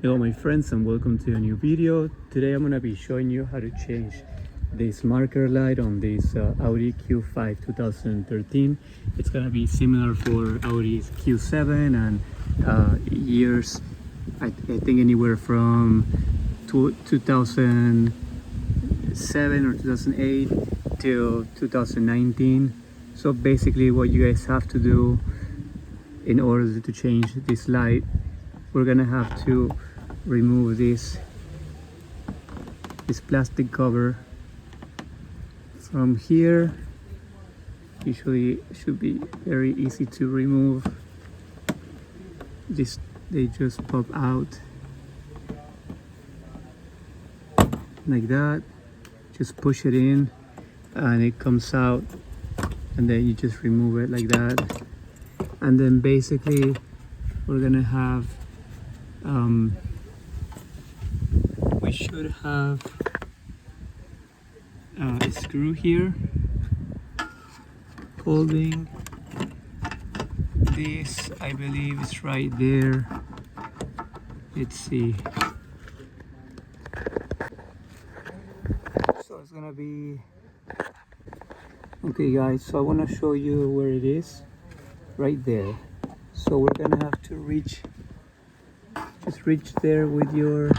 Hello my friends and welcome to a new video. Today I'm going to be showing you how to change this marker light on this Audi Q5 2013. It's going to be similar for Audi Q7 and years, I think anywhere from 2007 or 2008 till 2019. So basically what you guys have to do in order to change this light, we're gonna have to remove this plastic cover from here. Usually it should be very easy to remove. They just pop out like that. Just push it in and it comes out, and then you just remove it like that. And then basically we're gonna have we should have a screw here holding this. I believe it's right there. Let's see. So it's gonna be okay guys, so I want to show you where it is. Right there. So we're gonna have to just reach there with your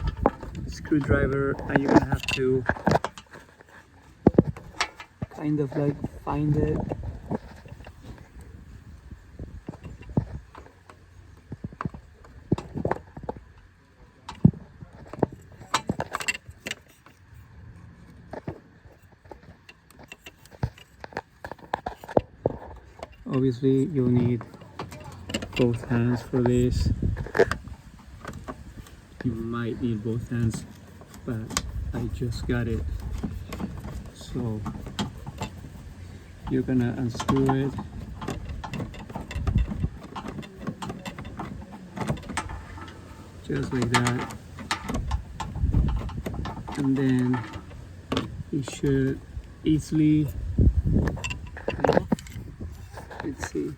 screwdriver, and you're gonna have to kind of like find it. Obviously you'll need both hands for this. You might need both hands, but I just got it. So you're gonna unscrew it. Just like that. And then you should easily, let's see.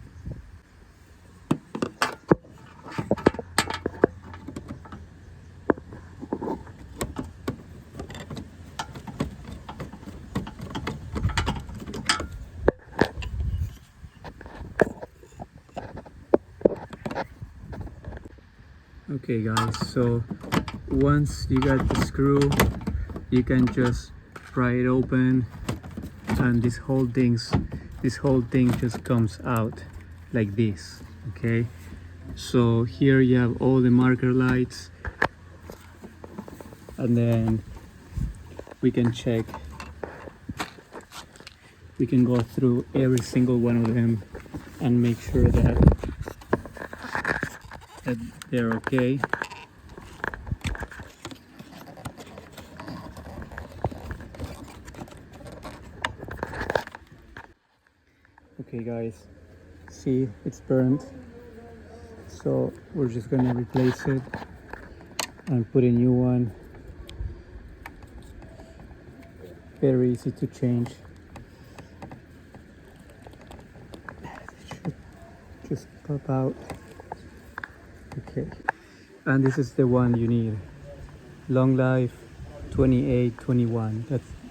Okay guys, so once you got the screw, you can just pry it open, and this whole thing just comes out like this. Okay, so here you have all the marker lights, and then we can check, we can go through every single one of them and make sure that they're okay. Okay guys, see, it's burnt, so we're just gonna replace it and put a new one. Very easy to change. It should just pop out. Okay, and this is the one you need. Long life 2821.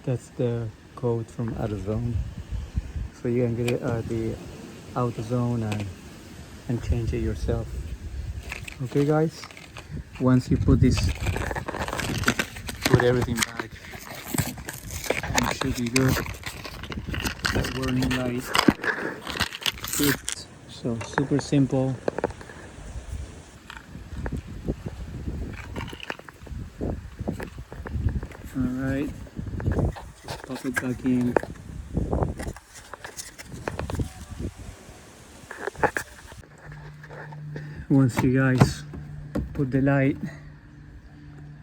That's the code from AutoZone. So you can get it at the AutoZone and change it yourself. Okay guys, once you put this, put everything back, and it should be good. That warning light. Good. So super simple. Alright, just pop it back in. Once you guys put the light,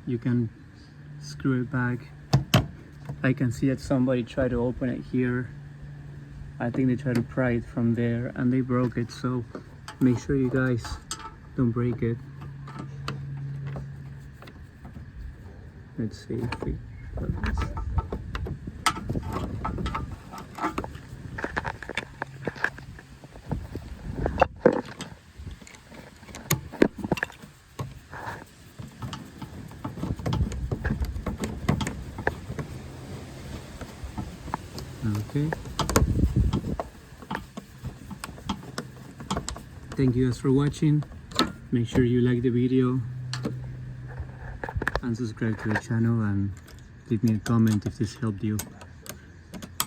you can screw it back. I can see that somebody tried to open it here. I think they tried to pry it from there and they broke it, so make sure you guys don't break it. Let's see if we put this. Okay. Thank you guys for watching. Make sure you like the video and subscribe to the channel and leave me a comment if this helped you.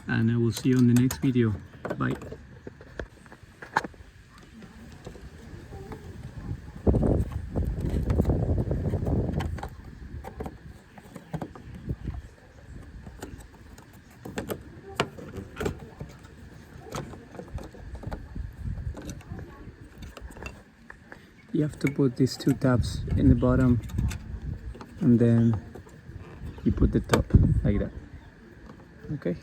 And I will see you on the next video. Bye. You have to put these two tabs in the bottom and then you put the top like that. Okay.